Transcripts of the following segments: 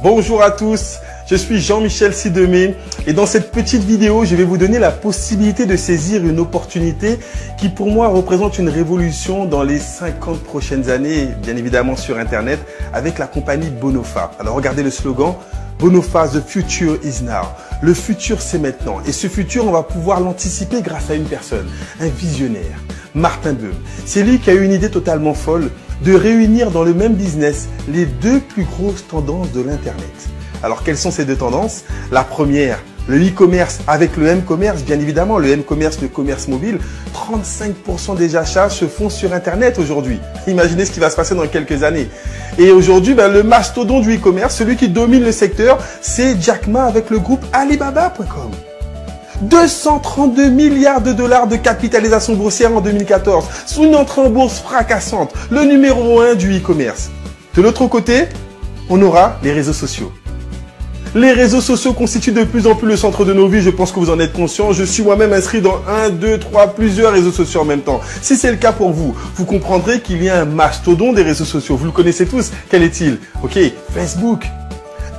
Bonjour à tous, je suis Jean-Michel Sidemé et dans cette petite vidéo, je vais vous donner la possibilité de saisir une opportunité qui pour moi représente une révolution dans les 50 prochaines années, bien évidemment sur Internet, avec la compagnie Bonofa. Alors regardez le slogan, Bonofa, the future is now. Le futur c'est maintenant et ce futur on va pouvoir l'anticiper grâce à une personne, un visionnaire, Martin Böhm. C'est lui qui a eu une idée totalement folle de réunir dans le même business les deux plus grosses tendances de l'Internet. Alors, quelles sont ces deux tendances? La première, le e-commerce avec le m-commerce, bien évidemment, le m-commerce, le commerce mobile. 35% des achats se font sur Internet aujourd'hui. Imaginez ce qui va se passer dans quelques années. Et aujourd'hui, le mastodonte du e-commerce, celui qui domine le secteur, c'est Jack Ma avec le groupe Alibaba.com. 232 milliards de dollars de capitalisation boursière en 2014, sous une entrée en bourse fracassante, le numéro 1 du e-commerce. De l'autre côté, on aura les réseaux sociaux. Les réseaux sociaux constituent de plus en plus le centre de nos vies, je pense que vous en êtes conscients. Je suis moi-même inscrit dans 1, 2, 3, plusieurs réseaux sociaux en même temps. Si c'est le cas pour vous, vous comprendrez qu'il y a un mastodonte des réseaux sociaux. Vous le connaissez tous. Quel est-il? Ok, Facebook.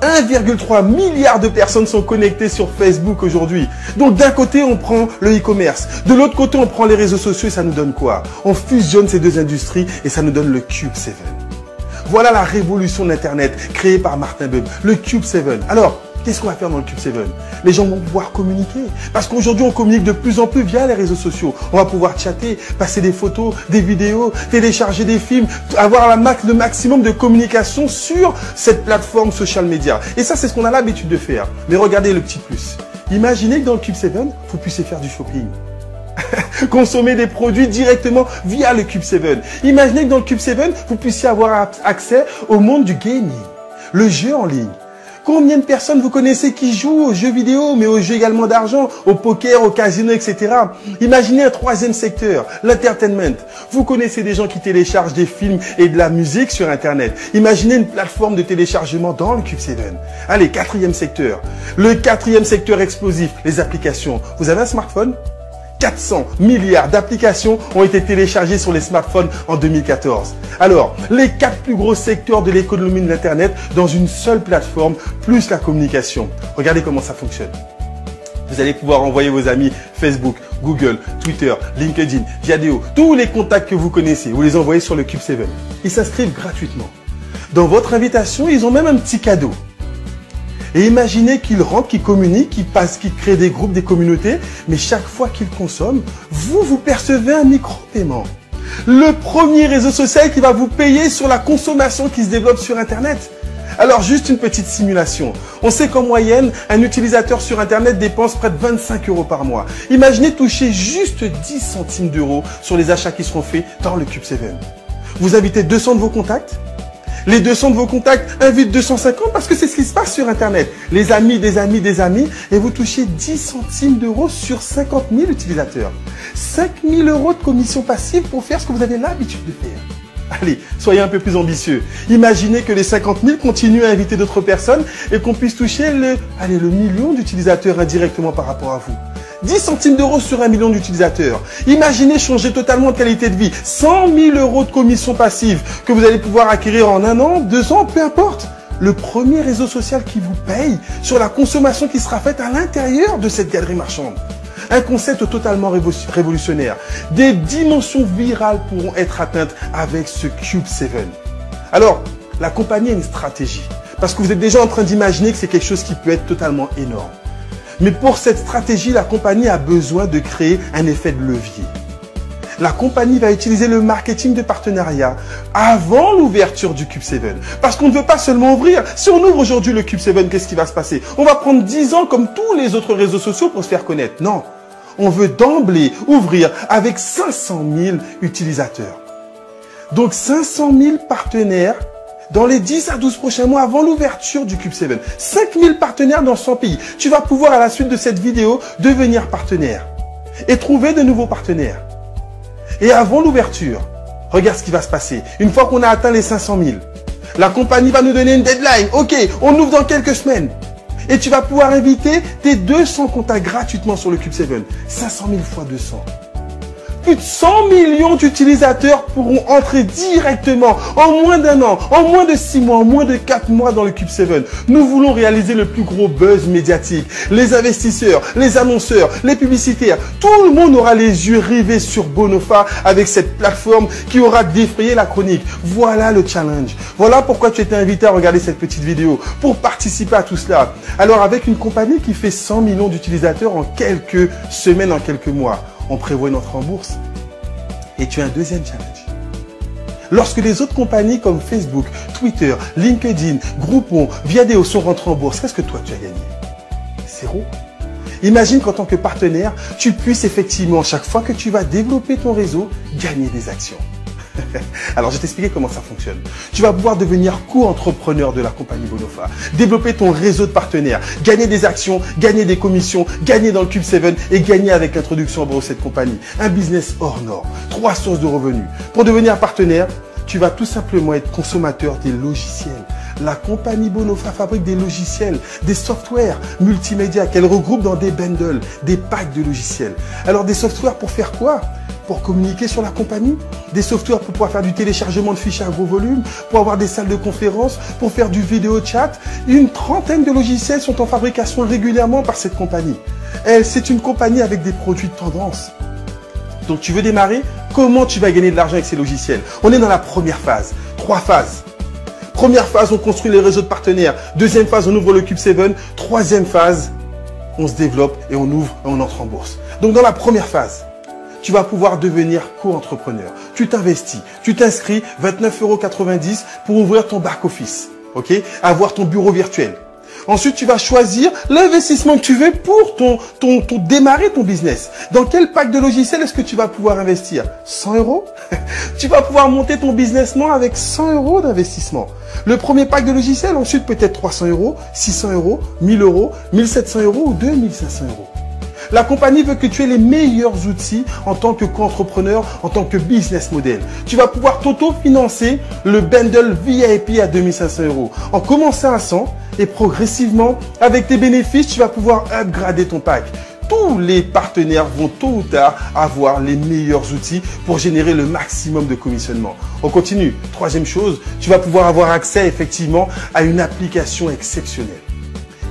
1,3 milliard de personnes sont connectées sur Facebook aujourd'hui. Donc d'un côté, on prend le e-commerce. De l'autre côté, on prend les réseaux sociaux et ça nous donne quoi? On fusionne ces deux industries et ça nous donne le Cube 7. Voilà la révolution d'Internet créée par Martin Böhm, le Cube 7. Alors, qu'est-ce qu'on va faire dans le Cube 7? Les gens vont pouvoir communiquer. Parce qu'aujourd'hui, on communique de plus en plus via les réseaux sociaux. On va pouvoir chatter, passer des photos, des vidéos, télécharger des films, avoir le maximum de communication sur cette plateforme social media. Et ça, c'est ce qu'on a l'habitude de faire. Mais regardez le petit plus. Imaginez que dans le Cube 7, vous puissiez faire du shopping. Consommer des produits directement via le Cube 7. Imaginez que dans le Cube 7, vous puissiez avoir accès au monde du gaming, le jeu en ligne. Combien de personnes vous connaissez qui jouent aux jeux vidéo, mais aux jeux également d'argent, au poker, au casino, etc. Imaginez un troisième secteur, l'entertainment. Vous connaissez des gens qui téléchargent des films et de la musique sur Internet. Imaginez une plateforme de téléchargement dans le Cube 7. Allez, quatrième secteur. Le quatrième secteur explosif, les applications. Vous avez un smartphone ? 400 milliards d'applications ont été téléchargées sur les smartphones en 2014. Alors, les 4 plus gros secteurs de l'économie de l'Internet dans une seule plateforme, plus la communication. Regardez comment ça fonctionne. Vous allez pouvoir envoyer vos amis Facebook, Google, Twitter, LinkedIn, Viadeo, tous les contacts que vous connaissez, vous les envoyez sur le Cube 7. Ils s'inscrivent gratuitement. Dans votre invitation, ils ont même un petit cadeau. Et imaginez qu'ils rentrent, qu'ils communiquent, qu'ils créent des groupes, des communautés, mais chaque fois qu'ils consomment, vous percevez un micro-paiement. Le premier réseau social qui va vous payer sur la consommation qui se développe sur Internet. Alors, juste une petite simulation. On sait qu'en moyenne, un utilisateur sur Internet dépense près de 25 € par mois. Imaginez toucher juste 10 centimes d'euros sur les achats qui seront faits dans le Cube 7. Vous invitez 200 de vos contacts. Les 200 de vos contacts invitent 250 parce que c'est ce qui se passe sur Internet. Les amis, des amis, des amis, et vous touchez 10 centimes d'euros sur 50 000 utilisateurs. 5 000 € de commission passive pour faire ce que vous avez l'habitude de faire. Allez, soyez un peu plus ambitieux. Imaginez que les 50 000 continuent à inviter d'autres personnes et qu'on puisse toucher le million d'utilisateurs indirectement par rapport à vous. 10 centimes d'euros sur 1 million d'utilisateurs. Imaginez changer totalement de qualité de vie. 100 000 € de commission passive que vous allez pouvoir acquérir en 1 an, 2 ans, peu importe. Le premier réseau social qui vous paye sur la consommation qui sera faite à l'intérieur de cette galerie marchande. Un concept totalement révolutionnaire. Des dimensions virales pourront être atteintes avec ce Cube 7. Alors, la compagnie a une stratégie. Parce que vous êtes déjà en train d'imaginer que c'est quelque chose qui peut être totalement énorme. Mais pour cette stratégie, la compagnie a besoin de créer un effet de levier. La compagnie va utiliser le marketing de partenariat avant l'ouverture du Cube 7. Parce qu'on ne veut pas seulement ouvrir. Si on ouvre aujourd'hui le Cube 7, qu'est-ce qui va se passer? On va prendre 10 ans comme tous les autres réseaux sociaux pour se faire connaître. Non, on veut d'emblée ouvrir avec 500 000 utilisateurs. Donc 500 000 partenaires dans les 10 à 12 prochains mois avant l'ouverture du Cube 7. 5000 partenaires dans 100 pays. Tu vas pouvoir à la suite de cette vidéo devenir partenaire et trouver de nouveaux partenaires. Et avant l'ouverture, regarde ce qui va se passer. Une fois qu'on a atteint les 500 000, la compagnie va nous donner une deadline. Ok, on ouvre dans quelques semaines. Et tu vas pouvoir inviter tes 200 contacts gratuitement sur le Cube 7. 500 000 fois 200. Plus de 100 millions d'utilisateurs pourront entrer directement en moins d'1 an, en moins de 6 mois, en moins de 4 mois dans le Cube 7. Nous voulons réaliser le plus gros buzz médiatique. Les investisseurs, les annonceurs, les publicitaires, tout le monde aura les yeux rivés sur Bonofa avec cette plateforme qui aura défrayé la chronique. Voilà le challenge. Voilà pourquoi tu étais invité à regarder cette petite vidéo, pour participer à tout cela. Alors avec une compagnie qui fait 100 millions d'utilisateurs en quelques semaines, en quelques mois, on prévoit une entrée en bourse. Et tu as un deuxième challenge. Lorsque les autres compagnies comme Facebook, Twitter, LinkedIn, Groupon, Viadeo sont rentrées en bourse, qu'est-ce que toi tu as gagné? 0. Imagine qu'en tant que partenaire, tu puisses effectivement, chaque fois que tu vas développer ton réseau, gagner des actions. Alors, je vais t'expliquer comment ça fonctionne. Tu vas pouvoir devenir co-entrepreneur de la compagnie Bonofa, développer ton réseau de partenaires, gagner des actions, gagner des commissions, gagner dans le Cube 7 et gagner avec l'introduction en bourse de cette compagnie. Un business hors norme, 3 sources de revenus. Pour devenir partenaire, tu vas tout simplement être consommateur des logiciels. La compagnie Bonofa fabrique des logiciels, des softwares multimédia qu'elle regroupe dans des bundles, des packs de logiciels. Alors, des softwares pour faire quoi? Pour communiquer sur la compagnie, des softwares pour pouvoir faire du téléchargement de fichiers à gros volume, pour avoir des salles de conférence, pour faire du vidéo chat. Une trentaine de logiciels sont en fabrication régulièrement par cette compagnie. C'est une compagnie avec des produits de tendance. Donc tu veux démarrer? Comment tu vas gagner de l'argent avec ces logiciels? On est dans la première phase. 3 phases. Première phase, on construit les réseaux de partenaires. Deuxième phase, on ouvre le Cube 7. Troisième phase, on se développe et on ouvre et on entre en bourse. Donc dans la première phase, tu vas pouvoir devenir co-entrepreneur. Tu t'investis, tu t'inscris, 29,90 € pour ouvrir ton back-office, ok? Avoir ton bureau virtuel. Ensuite, tu vas choisir l'investissement que tu veux pour démarrer ton business. Dans quel pack de logiciels est-ce que tu vas pouvoir investir? 100 €? Tu vas pouvoir monter ton business avec 100 € d'investissement. Le premier pack de logiciels, ensuite peut-être 300 €, 600 €, 1000 €, 1700 € ou 2500 €. La compagnie veut que tu aies les meilleurs outils en tant que co-entrepreneur, en tant que business model. Tu vas pouvoir t'auto-financer le bundle VIP à 2500 €. En commençant à 100 et progressivement, avec tes bénéfices, tu vas pouvoir upgrader ton pack. Tous les partenaires vont tôt ou tard avoir les meilleurs outils pour générer le maximum de commissionnement. On continue. Troisième chose, tu vas pouvoir avoir accès effectivement à une application exceptionnelle.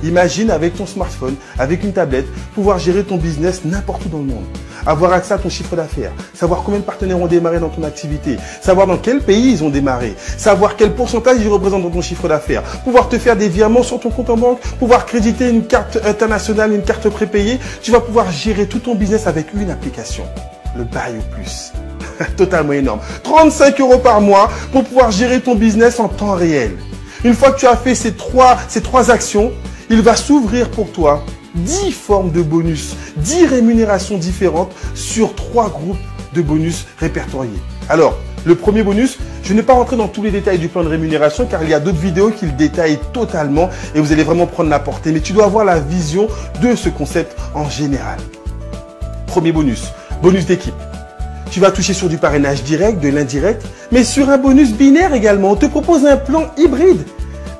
Imagine avec ton smartphone, avec une tablette, pouvoir gérer ton business n'importe où dans le monde. Avoir accès à ton chiffre d'affaires, savoir combien de partenaires ont démarré dans ton activité, savoir dans quel pays ils ont démarré, savoir quel pourcentage ils représentent dans ton chiffre d'affaires, pouvoir te faire des virements sur ton compte en banque, pouvoir créditer une carte internationale, une carte prépayée. Tu vas pouvoir gérer tout ton business avec une application, le Buy ou Plus. Totalement énorme. 35 € par mois pour pouvoir gérer ton business en temps réel. Une fois que tu as fait ces trois actions, il va s'ouvrir pour toi 10 formes de bonus, 10 rémunérations différentes sur 3 groupes de bonus répertoriés. Alors, le premier bonus, je n'ai pas rentré dans tous les détails du plan de rémunération car il y a d'autres vidéos qui le détaillent totalement et vous allez vraiment prendre la portée. Mais tu dois avoir la vision de ce concept en général. Premier bonus, bonus d'équipe. Tu vas toucher sur du parrainage direct, de l'indirect, mais sur un bonus binaire également. On te propose un plan hybride.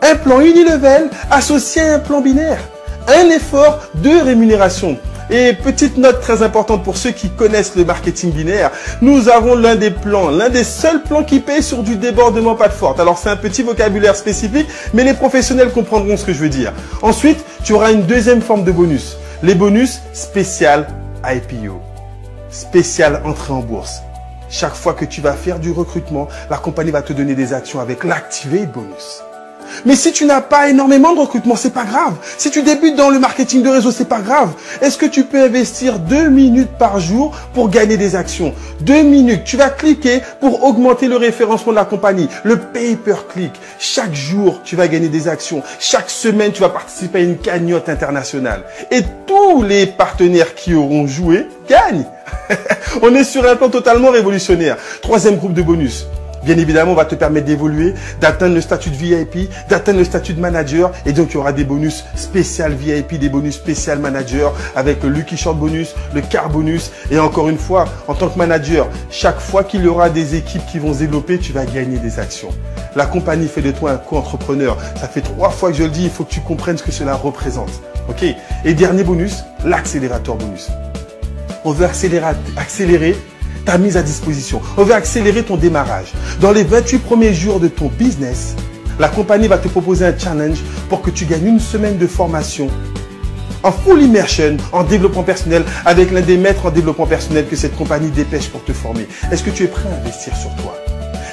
Un plan unilevel associé à un plan binaire. Un effort de rémunération. Et petite note très importante pour ceux qui connaissent le marketing binaire, nous avons l'un des seuls plans qui paye sur du débordement pas de forte. Alors c'est un petit vocabulaire spécifique, mais les professionnels comprendront ce que je veux dire. Ensuite, tu auras une deuxième forme de bonus. Les bonus spécial IPO. Spécial entrée en bourse. Chaque fois que tu vas faire du recrutement, la compagnie va te donner des actions avec l'Activate Bonus. Mais si tu n'as pas énormément de recrutement, c'est pas grave. Si tu débutes dans le marketing de réseau, c'est pas grave. Est-ce que tu peux investir 2 minutes par jour pour gagner des actions? 2 minutes. Tu vas cliquer pour augmenter le référencement de la compagnie. Le pay-per-click. Chaque jour, tu vas gagner des actions. Chaque semaine, tu vas participer à une cagnotte internationale. Et tous les partenaires qui auront joué gagnent. On est sur un plan totalement révolutionnaire. Troisième groupe de bonus. Bien évidemment, on va te permettre d'évoluer, d'atteindre le statut de VIP, d'atteindre le statut de manager. Et donc, il y aura des bonus spécial VIP, des bonus spécial manager avec le Lucky Short bonus, le Car bonus. Et encore une fois, en tant que manager, chaque fois qu'il y aura des équipes qui vont se développer, tu vas gagner des actions. La compagnie fait de toi un co-entrepreneur. Ça fait 3 fois que je le dis, il faut que tu comprennes ce que cela représente. Ok? Et dernier bonus, l'accélérateur bonus. On veut accélérer ta mise à disposition. On veut accélérer ton démarrage. Dans les 28 premiers jours de ton business, la compagnie va te proposer un challenge pour que tu gagnes une semaine de formation en full immersion, en développement personnel, avec l'un des maîtres en développement personnel que cette compagnie dépêche pour te former. Est-ce que tu es prêt à investir sur toi?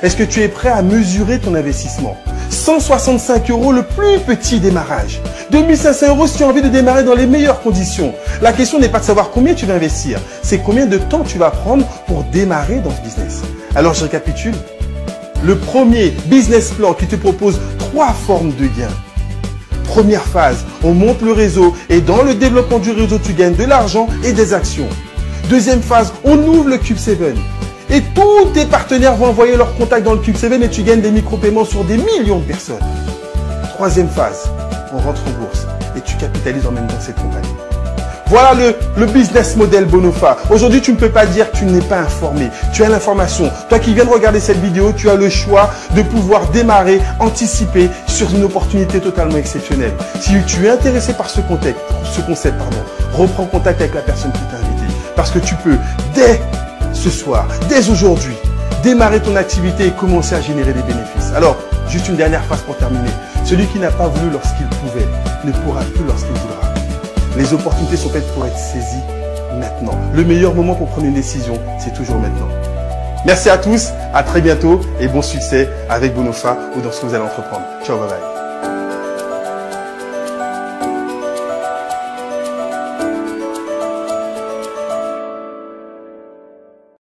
Est-ce que tu es prêt à mesurer ton investissement? 165 € le plus petit démarrage. 2500 € si tu as envie de démarrer dans les meilleures conditions. La question n'est pas de savoir combien tu vas investir, c'est combien de temps tu vas prendre pour démarrer dans ce business. Alors je récapitule. Le premier business plan qui te propose 3 formes de gains. Première phase, on monte le réseau et dans le développement du réseau, tu gagnes de l'argent et des actions. Deuxième phase, on ouvre le Cube 7 et tous tes partenaires vont envoyer leurs contacts dans le Cube 7 et tu gagnes des micro-paiements sur des millions de personnes. Troisième phase, on rentre en bourse et tu capitalises en même temps cette compagnie. Voilà le business model Bonofa. Aujourd'hui, tu ne peux pas dire que tu n'es pas informé. Tu as l'information. Toi qui viens de regarder cette vidéo, tu as le choix de pouvoir démarrer, anticiper sur une opportunité totalement exceptionnelle. Si tu es intéressé par ce concept, reprends contact avec la personne qui t'a invité. Parce que tu peux, dès ce soir, dès aujourd'hui, démarrer ton activité et commencer à générer des bénéfices. Alors, juste une dernière phrase pour terminer. Celui qui n'a pas voulu lorsqu'il pouvait ne pourra plus lorsqu'il voudra. Les opportunités sont faites pour être saisies maintenant. Le meilleur moment pour prendre une décision, c'est toujours maintenant. Merci à tous, à très bientôt et bon succès avec Bonofa ou dans ce que vous allez entreprendre. Ciao, bye bye.